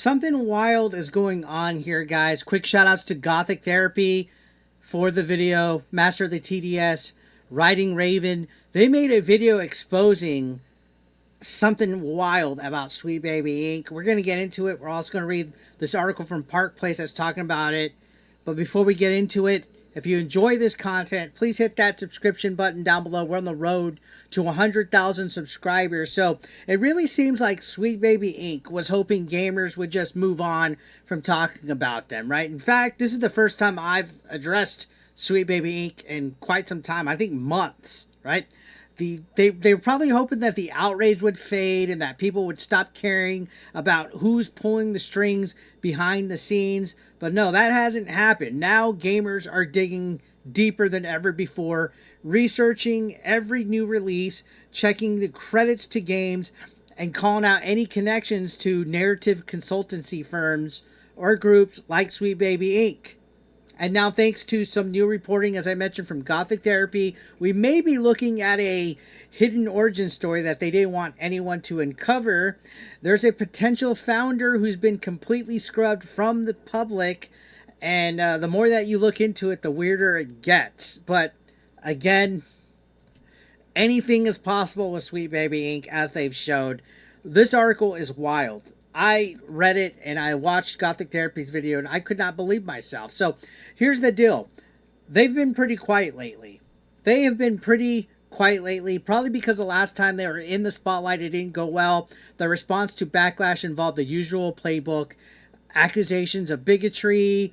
Something wild is going on here, guys. Quick shout outs to Gothic Therapy for the video, Master of the TDS, Riding Raven. They made a video exposing something wild about Sweet Baby Inc. We're going to get into it. We're also going to read this article from Park Place that's talking about it. But before we get into it, if you enjoy this content, please hit that subscription button down below. We're on the road to 100,000 subscribers. So it really seems like Sweet Baby Inc. was hoping gamers would just move on from talking about them, right? In fact, this is the first time I've addressed Sweet Baby Inc. in quite some time. I think months, right? They were probably hoping that the outrage would fade and that people would stop caring about who's pulling the strings behind the scenes. But no, that hasn't happened. Now gamers are digging deeper than ever before, researching every new release, checking the credits to games, and calling out any connections to narrative consultancy firms or groups like Sweet Baby Inc. And now, thanks to some new reporting, as I mentioned, from Gothic Therapy, we may be looking at a hidden origin story that they didn't want anyone to uncover. There's a potential founder who's been completely scrubbed from the public, and the more that you look into it, the weirder it gets. But again, anything is possible with Sweet Baby Inc., as they've showed. This article is wild. I read it and I watched Gothic Therapy's video and I could not believe myself. So here's the deal. They've been pretty quiet lately. They have been pretty quiet lately, probably because the last time they were in the spotlight, it didn't go well. The response to backlash involved the usual playbook, accusations of bigotry,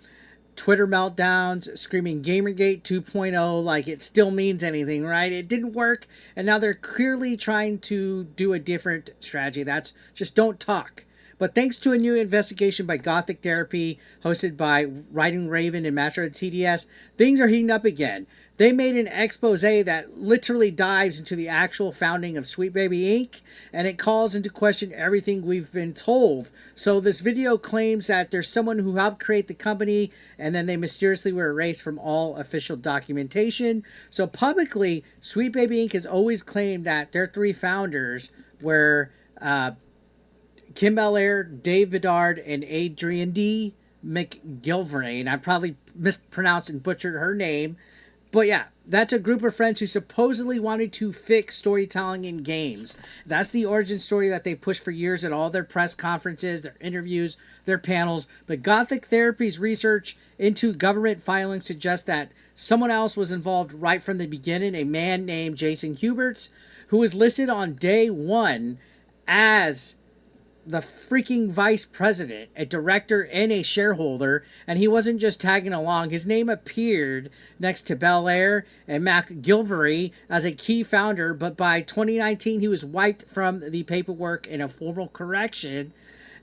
Twitter meltdowns, screaming Gamergate 2.0 like it still means anything, right? It didn't work, and now they're clearly trying to do a different strategy. That's just don't talk. But thanks to a new investigation by Gothic Therapy, hosted by Riding Raven and Master of TDS, things are heating up again. They made an expose that literally dives into the actual founding of Sweet Baby Inc., and it calls into question everything we've been told. So this video claims that there's someone who helped create the company, and then they mysteriously were erased from all official documentation. So publicly, Sweet Baby Inc. has always claimed that their three founders were Kim Belair, Dave Bedard, and Ariadne MacGillivray, and I probably mispronounced and butchered her name. But yeah, that's a group of friends who supposedly wanted to fix storytelling in games. That's the origin story that they pushed for years at all their press conferences, their interviews, their panels. But Gothic Therapy's research into government filings suggests that someone else was involved right from the beginning, a man named Jason Huberts, who was listed on day one as the freaking vice president, a director, and a shareholder, and he wasn't just tagging along. His name appeared next to Belair and MacGillivray as a key founder, but by 2019 he was wiped from the paperwork in a formal correction,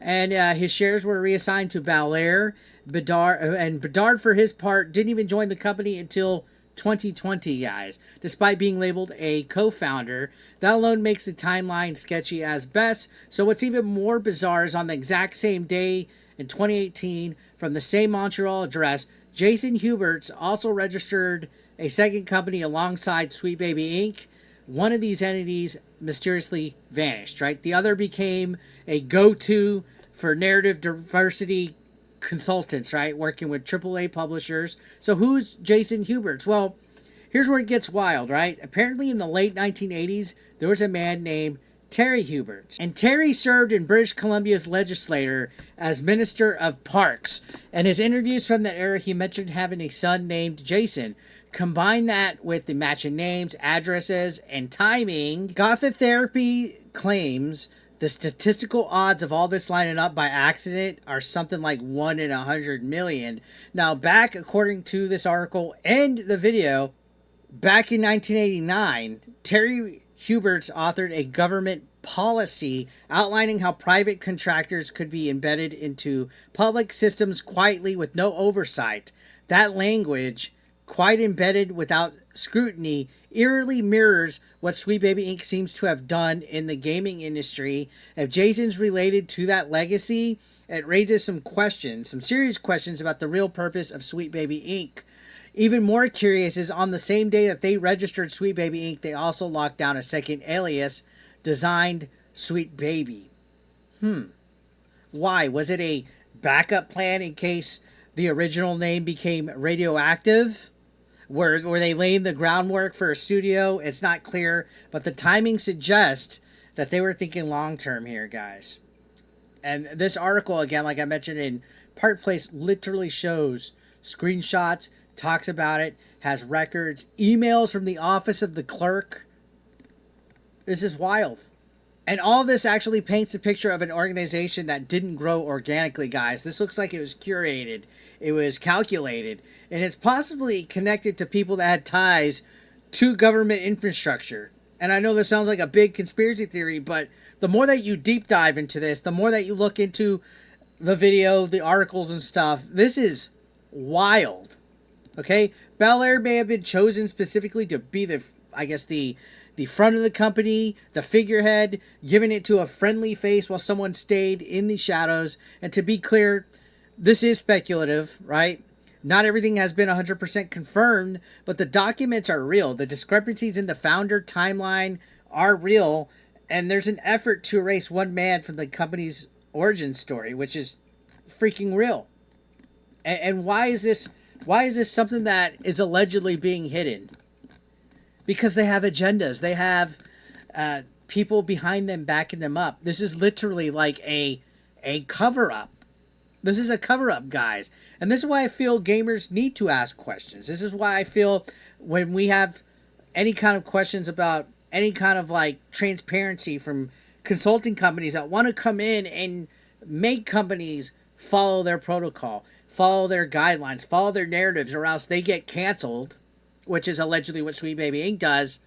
and his shares were reassigned to Belair. Bedard, for his part, didn't even join the company until 2020, guys, despite being labeled a co-founder. That alone makes the timeline sketchy as best. So what's even more bizarre is on the exact same day in 2018, from the same Montreal address, Jason Huberts also registered a second company alongside Sweet Baby Inc. One of these entities mysteriously vanished, right? The other became a go-to for narrative diversity consultants, right? Working with AAA publishers. So who's Jason Huberts? Well, here's where it gets wild, right? Apparently in the late 1980s, there was a man named Terry Huberts. And Terry served in British Columbia's legislature as Minister of Parks. And his interviews from that era, he mentioned having a son named Jason. Combine that with the matching names, addresses, and timing. Gothic Therapy claims the statistical odds of all this lining up by accident are something like 1 in 100 million. Now, back, according to this article and the video, back in 1989, Terry Huberts authored a government policy outlining how private contractors could be embedded into public systems quietly with no oversight. That language, quite embedded without scrutiny, eerily mirrors what Sweet Baby Inc. seems to have done in the gaming industry. If Jason's related to that legacy, it raises some questions, some serious questions about the real purpose of Sweet Baby Inc. Even more curious is on the same day that they registered Sweet Baby Inc., they also locked down a second alias designed Sweet Baby. Why? Was it a backup plan in case the original name became radioactive? Were they laying the groundwork for a studio? It's not clear, but the timing suggests that they were thinking long term here, guys. And this article, again, like I mentioned in Part Place, literally shows screenshots, talks about it, has records, emails from the office of the clerk. This is wild. And all this actually paints a picture of an organization that didn't grow organically, guys. This looks like it was curated. It was calculated. And it's possibly connected to people that had ties to government infrastructure. And I know this sounds like a big conspiracy theory, but the more that you deep dive into this, the more that you look into the video, the articles and stuff, this is wild. Okay? Belair may have been chosen specifically to be the front of the company, the figurehead, giving it to a friendly face while someone stayed in the shadows. And to be clear, this is speculative, right? Not everything has been 100% confirmed, but the documents are real. The discrepancies in the founder timeline are real, and there's an effort to erase one man from the company's origin story, which is freaking real. And why is this something that is allegedly being hidden? Because they have agendas. They have people behind them backing them up. This is literally like a cover-up. This is a cover-up, guys. And this is why I feel gamers need to ask questions. This is why I feel when we have any kind of questions about any kind of like transparency from consulting companies that want to come in and make companies follow their protocol, follow their guidelines, follow their narratives, or else they get canceled, which is allegedly what Sweet Baby Inc. does.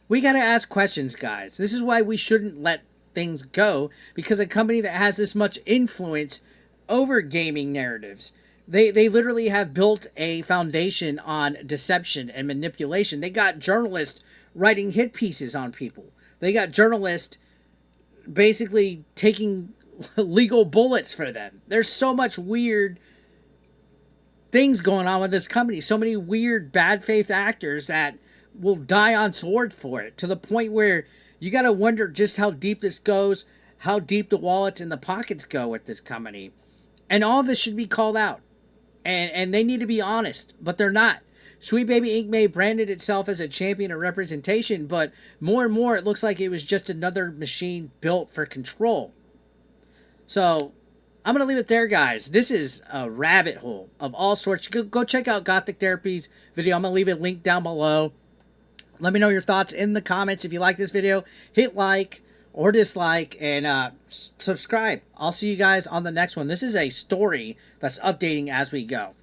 We got to ask questions, guys. This is why we shouldn't let things go, because a company that has this much influence over gaming narratives, they literally have built a foundation on deception and manipulation. They got journalists writing hit pieces on people. They got journalists basically taking legal bullets for them. There's so much weird things going on with this company. So many weird bad faith actors that will die on sword for it, to the point where you got to wonder just how deep this goes, how deep the wallets and the pockets go with this company. And all this should be called out. And they need to be honest, but they're not. Sweet Baby Inc. may have branded itself as a champion of representation, but more and more it looks like it was just another machine built for control. So I'm going to leave it there, guys. This is a rabbit hole of all sorts. Go check out Gothic Therapy's video. I'm going to leave a link down below. Let me know your thoughts in the comments. If you like this video, hit like or dislike, and subscribe. I'll see you guys on the next one. This is a story that's updating as we go.